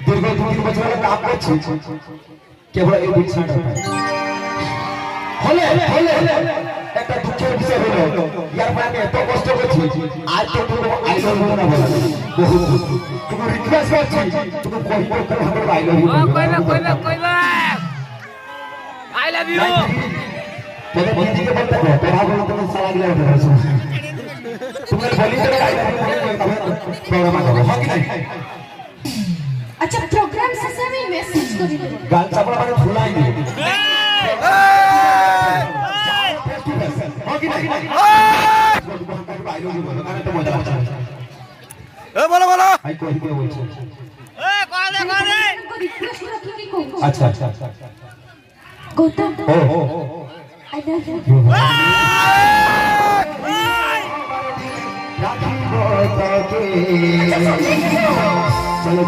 দীর্ঘ 3 বছর হলো কাজ করছি কেবল এই বিষয়টা হলে একটা দুঃখের বিষয় হলো ইয়ার পরে আমি এত কষ্ট করছি আজ তো তুমি আই লাভ ইউ না বলা তুমি রিকোয়েস্ট করছি তুমি কইবে আই লাভ ইউ কইবে আই লাভ ইউ তোদের দিদিকে বলতে হবে তোরা বলো তুমি সারা গিলা উঠে গেছো তুমি বলি তো আই লাভ ইউ তবে প্রোগ্রাম হবে হয় কি নাই अच्छा प्रोग्राम से मैं मैसेज करी গাল চাপড়া মানে ভুলাই নি बोलो बोलो আই কই কই বলছো ए कौन है को रिक्वेस्ट रखी की को আচ্ছা गौतम ও आई लव यू রাখিব তাকে চলো